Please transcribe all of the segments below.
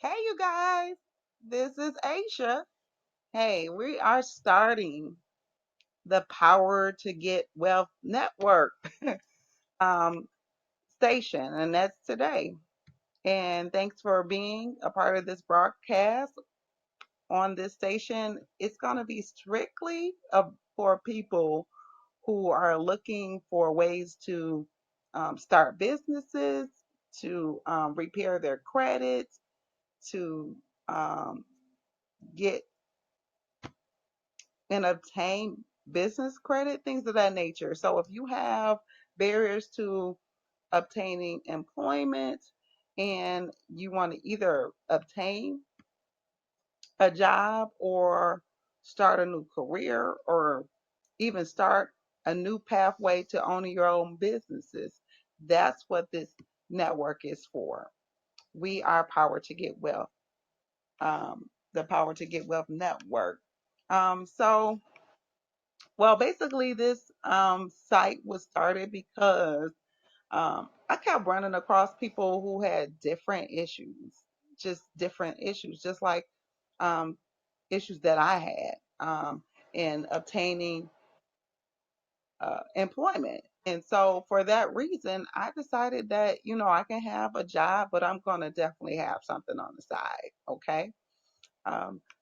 Hey, you guys, this is Aisha. Hey, we are starting the Power to Get Wealth Network um, station, and that's today. And thanks for being a part of this broadcast on this station. It's going to be strictly for people who are looking for ways to start businesses, to repair their credit, to um, get and obtain business credit, things of that nature. So if you have barriers to obtaining employment and you want to either obtain a job or start a new career or even start a new pathway to owning your own businesses, that's what this network is for. We are Power to Get Wealth, the Power to Get Wealth Network. So basically, this site was started because I kept running across people who had different issues, just different issues, just like um, issues that I had in obtaining employment. And so, for that reason, I decided that, I can have a job, but I'm going to definitely have something on the side. Okay.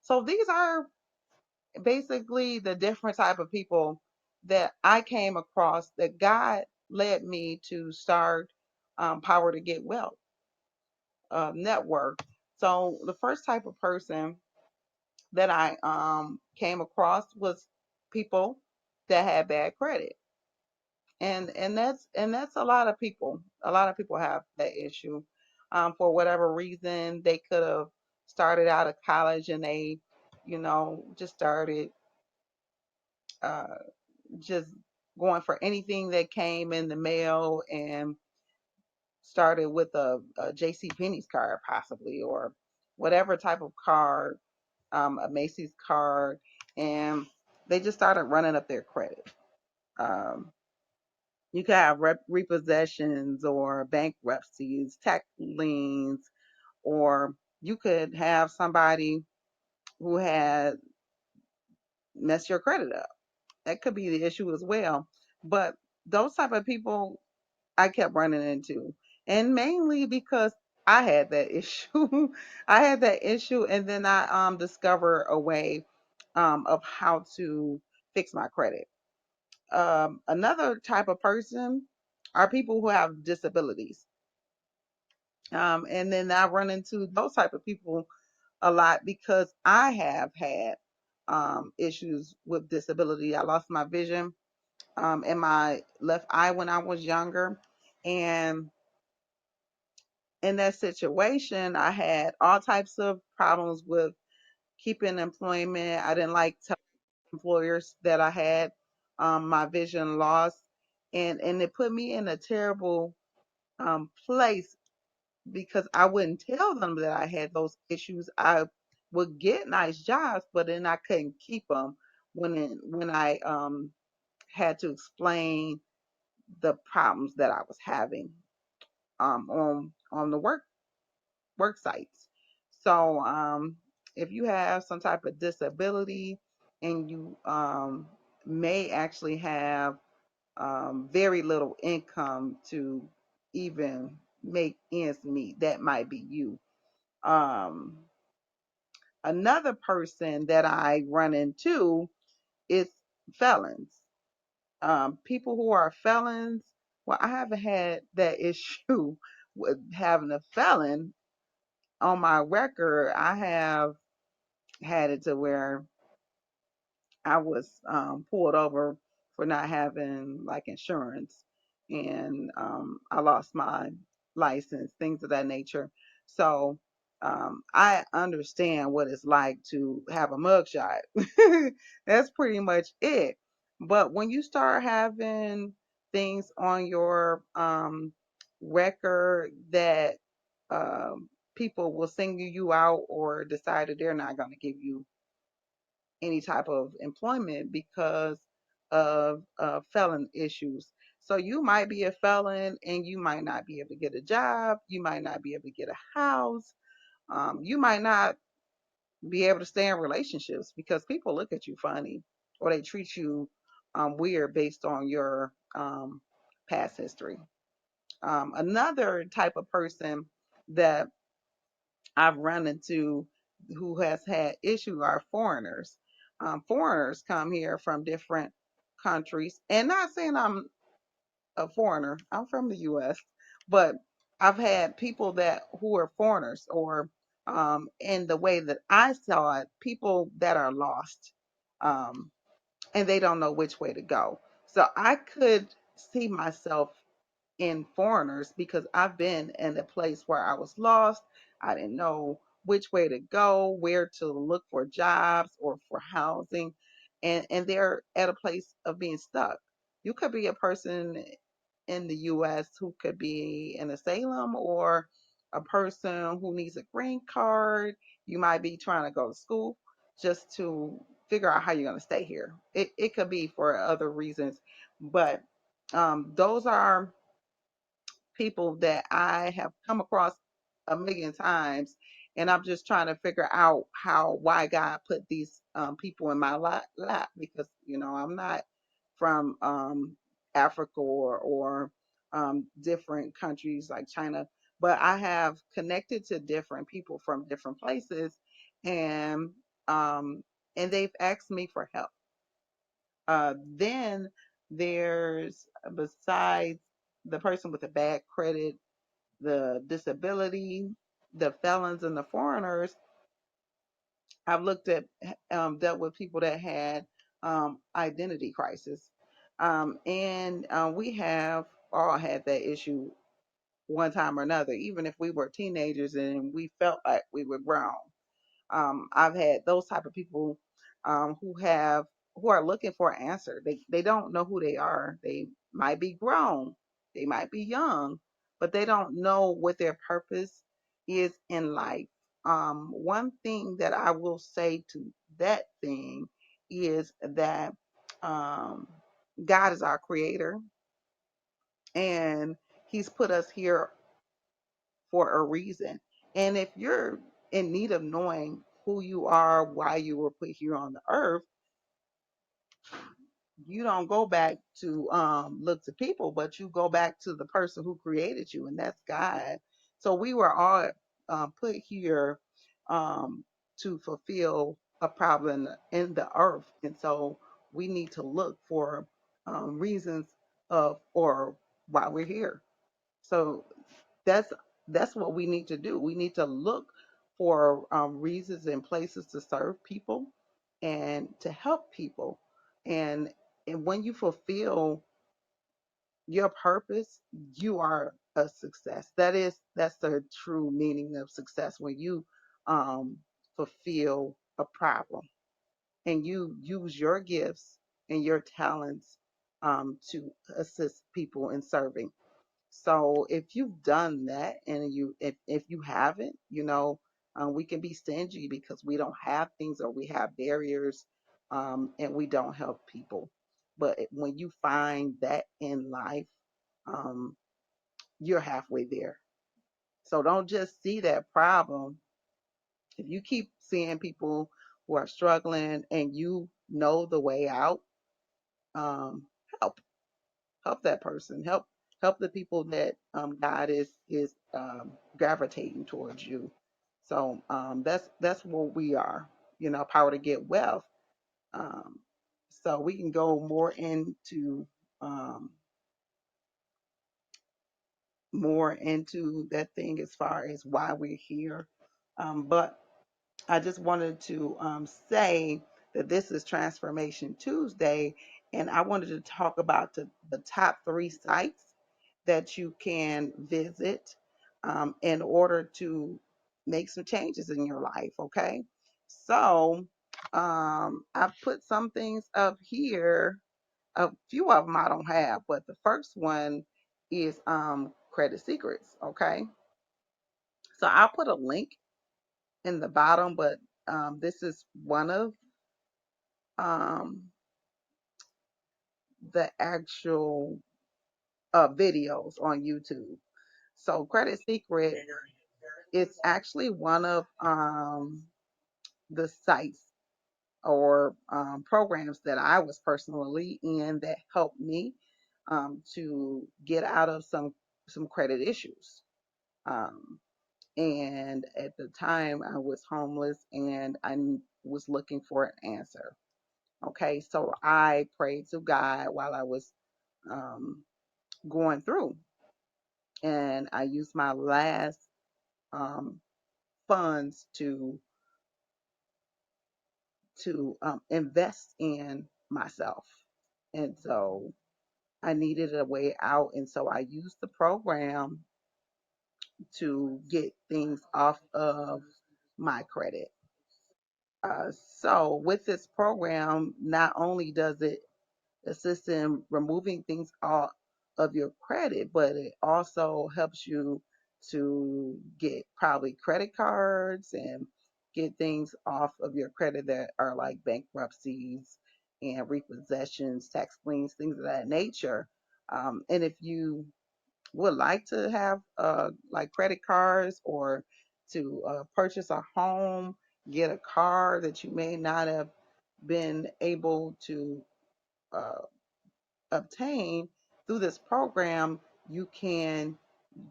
So, these are basically the different type of people that I came across that God led me to start Power to Get Wealth network. So the first type of person that I came across was people that had bad credit, and that's a lot of people. A lot of people have that issue for whatever reason. They could have started out of college and they, just started. Uh, just going for anything that came in the mail and started with a J.C. Penney's card, possibly, or whatever type of card, a Macy's card, and they just started running up their credit. Um, you could have repossessions or bankruptcies, tax liens, or you could have somebody who had messed your credit up. That could be the issue as well. But those type of people I kept running into, and mainly because I had that issue. I had that issue, and then I discovered a way of how to fix my credit. Another type of person are people who have disabilities, and then I run into those type of people a lot because I have had issues with disability. I lost my vision in my left eye when I was younger, and in that situation, I had all types of problems with keeping employment. I didn't like telling employers that I had my vision lost, and it put me in a terrible place because I wouldn't tell them that I had those issues. I would get nice jobs, but then I couldn't keep them when I had to explain the problems that I was having on the work sites. So if you have some type of disability and you may actually have very little income to even make ends meet, that might be you. Um, Another person that I run into is felons. People who are felons. Well, I haven't had that issue with having a felon on my record. I have had it to where I was pulled over for not having like insurance, and I lost my license, things of that nature. So I understand what it's like to have a mugshot. That's pretty much it. But when you start having things on your record that people will single you out or decide that they're not going to give you any type of employment because of felon issues. So you might be a felon and you might not be able to get a job. You might not be able to get a house. You might not be able to stay in relationships because people look at you funny or they treat you weird based on your past history. Another type of person that I've run into who has had issues are foreigners. Foreigners come here from different countries, and not saying I'm a foreigner. I'm from the U.S., but I've had people that who are foreigners, or in the way that I saw it, people that are lost, um, and they don't know which way to go. So I could see myself in foreigners because I've been in a place where I was lost. I didn't know which way to go, where to look for jobs or for housing, and they're at a place of being stuck. You could be a person in the US who could be in asylum, or a person who needs a green card. You might be trying to go to school just to figure out how you're going to stay here. It could be for other reasons, but those are people that I have come across a million times, and I'm just trying to figure out why God put these people in my lap, because I'm not from Africa or different countries like China, but I have connected to different people from different places, and um, and they've asked me for help. Then there's, besides the person with a bad credit, the disability, the felons, and the foreigners, I've looked at, dealt with people that had identity crisis. And we have all had that issue one time or another, even if we were teenagers and we felt like we were grown. I've had those type of people who are looking for an answer. They don't know who they are. They might be grown, they might be young, but they don't know what their purpose is in life. One thing that I will say to that thing is that um, God is our creator, and He's put us here for a reason. And if you're in need of knowing who you are, why you were put here on the earth, you don't go back to look to people, but you go back to the person who created you, and that's God. So we were all put here um, to fulfill a problem in the earth, and so we need to look for reasons of or why we're here. So that's that's what we need to do. We need to look for reasons and places to serve people and to help people. And and when you fulfill your purpose, you are a success. That's the true meaning of success, when you um, fulfill a problem and you use your gifts and your talents to assist people in serving. So if you've done that, and if you haven't, we can be stingy because we don't have things, or we have barriers, and we don't help people. But when you find that in life, um, you're halfway there. So don't just see that problem. If you keep seeing people who are struggling and you know the way out, um, help help that person, help the people that God is gravitating towards you. So that's what we are, power to get wealth. um, so we can go um, more into that thing as far as why we're here. But I just wanted to say that this is Transformation Tuesday, and I wanted to talk about the top three sites that you can visit in order to make some changes in your life. Okay, so I've put some things up here. A few of them I don't have, but the first one is Credit Secrets. Okay, so I'll put a link in the bottom, but this is one of um, the actual videos on YouTube. So Credit Secret. It's actually one of the sites or programs that I was personally in that helped me to get out of some credit issues. Um, and at the time, I was homeless and was looking for an answer. Okay, so I prayed to God while I was um, going through, and I used my last um, funds to invest in myself, and so I needed a way out, and so I used the program to get things off of my credit. So with this program, not only does it assist in removing things off of your credit, but it also helps you to get probably credit cards and get things off of your credit that are like bankruptcies and repossessions, tax liens, things of that nature. And if you would like to have like credit cards or to purchase a home, get a car that you may not have been able to uh, obtain through this program, you can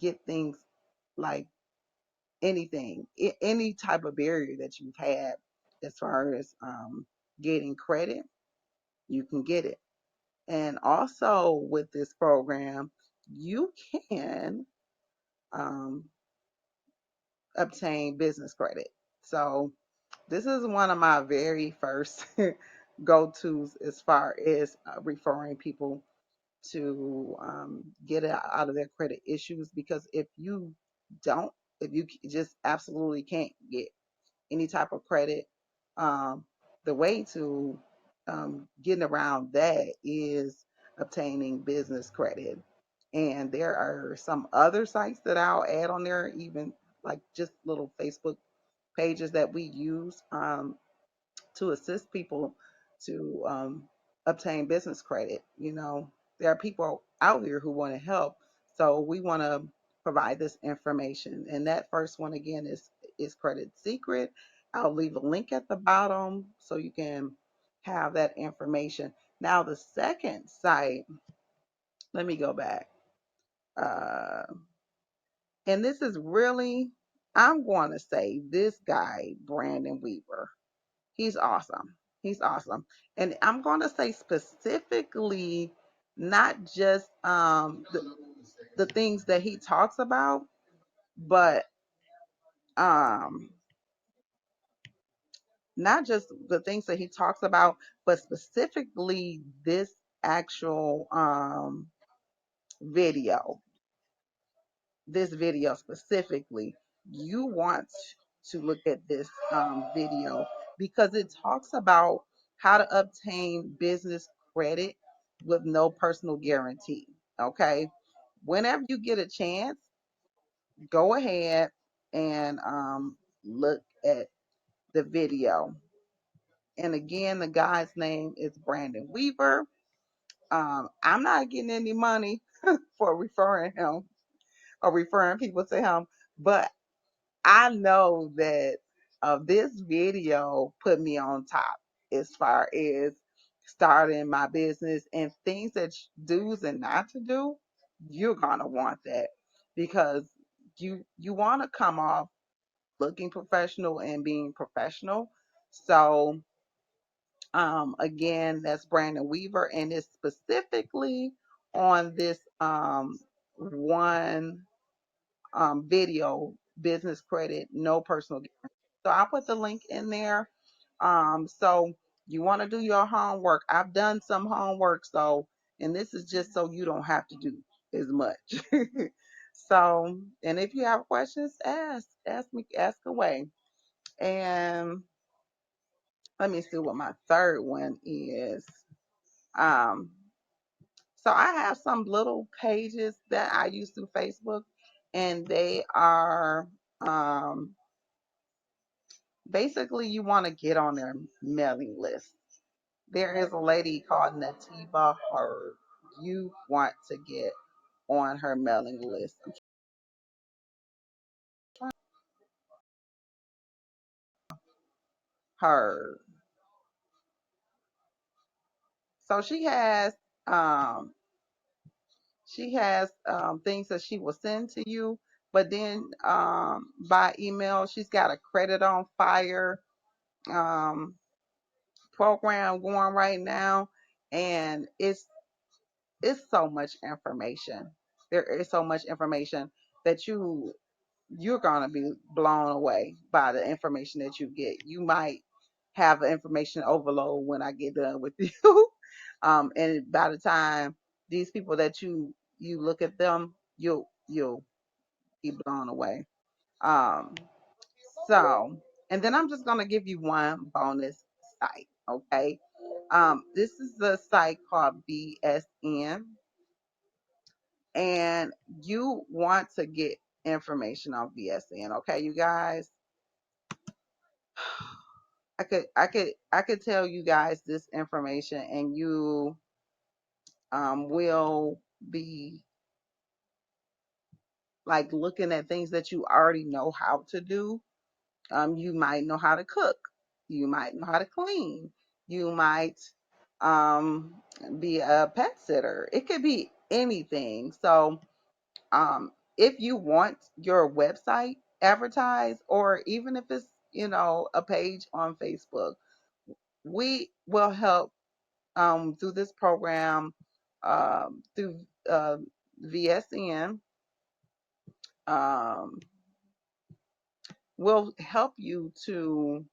get things like anything, any type of barrier that you've had as far as getting credit, you can get it. And also with this program, you can um, obtain business credit. So this is one of my very first go-tos as far as referring people to get out of their credit issues, because if you don't, if you just absolutely can't get any type of credit, um, the way to getting around that is obtaining business credit. And there are some other sites that I'll add on there, even like just little Facebook pages that we use to assist people to obtain business credit. You know, there are people out here who want to help, so we want to provide this information. And that first one again is Credit Secret. I'll leave a link at the bottom so you can have that information. Now the second site, let me go back. Uh, and this is really, I'm going to say this guy, Brandon Weaver. He's awesome. He's awesome. And I'm going to say specifically not just the things that he talks about, but um, not just the things that he talks about, but specifically this actual video. This video specifically, you want to look at this video because it talks about how to obtain business credit with no personal guarantee. Okay. Whenever you get a chance, go ahead and look at the video. And again, the guy's name is Brandon Weaver. I'm not getting any money for referring him or referring people to him, but I know that this video put me on top as far as starting my business and things that do's and not to do. You're gonna want that because you want to come off looking professional and being professional. So again, that's Brandon Weaver, and it's specifically on this one video, business credit, no personal guarantee. So I'll put the link in there. So you want to do your homework. I've done some homework, so and this is just so you don't have to do as much. So, and if you have questions, ask me, ask away. And let me see what my third one is. Um, so I have some little pages that I use through Facebook, and they are um, basically you want to get on their mailing list. There is a lady called Nativa Hurd. You want to get on her mailing list. her. So um things that she will send to you, but then by email she's got a credit on fire um program going right now, and it's so much information. There is so much information that you're gonna be blown away by the information that you get. You might have an information overload when I get done with you. And by the time these people that you look at them, you'll be blown away. Um, so, and then I'm just gonna give you one bonus site, okay? This is a site called BSN, and you want to get information on BSN, okay, you guys? I could tell you guys this information, and you will be like looking at things that you already know how to do. You might know how to cook. You might know how to clean. You might um, be a pet sitter. It could be anything. So, if you want your website advertised, or even if it's, a page on Facebook, we will help through this program, through VSN. Um, will help you to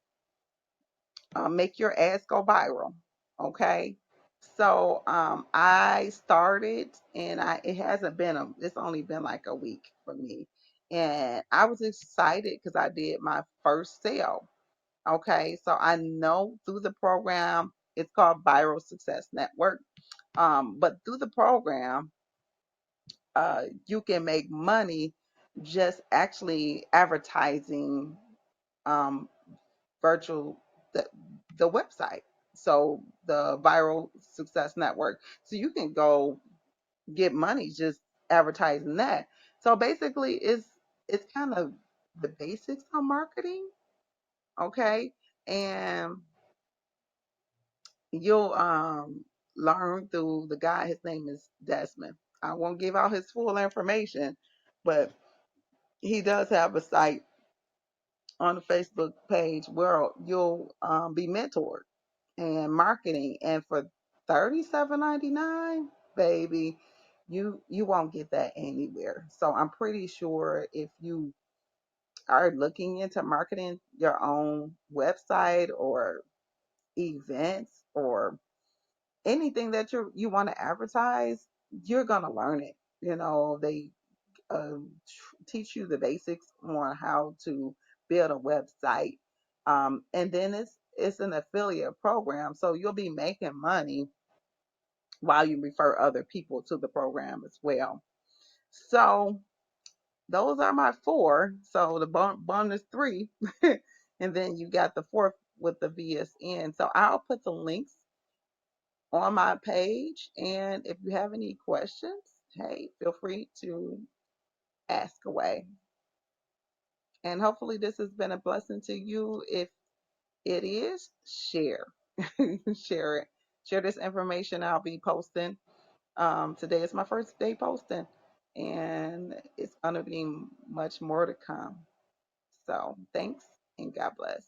make your ads go viral. Okay. So I started, and it hasn't been it's only been like a week for me. And I was excited because I did my first sale. Okay. So I know through the program, it's called Viral Success Network. But through the program, you can make money just actually advertising um, virtual the, the website. So the Viral Success Network. So you can go get money just advertising that. So basically, it's kind of the basics on marketing, okay? And you'll learn through the guy. His name is Desmond. I won't give out his full information, but he does have a site on the Facebook page where you'll be mentored and marketing. And for $37.99, baby, you won't get that anywhere. So I'm pretty sure if you are looking into marketing your own website or events or anything that you want to advertise, you're gonna learn it. They teach you the basics on how to build a website, and then it's an affiliate program, so you'll be making money while you refer other people to the program as well. So those are my four. So the bonus three, and then you got the fourth with the VSN. So I'll put the links on my page, and if you have any questions, hey, feel free to ask away. And hopefully this has been a blessing to you. If it is, share. Share it. Share this information I'll be posting. Today is my first day posting, and it's going to be much more to come. So thanks, and God bless.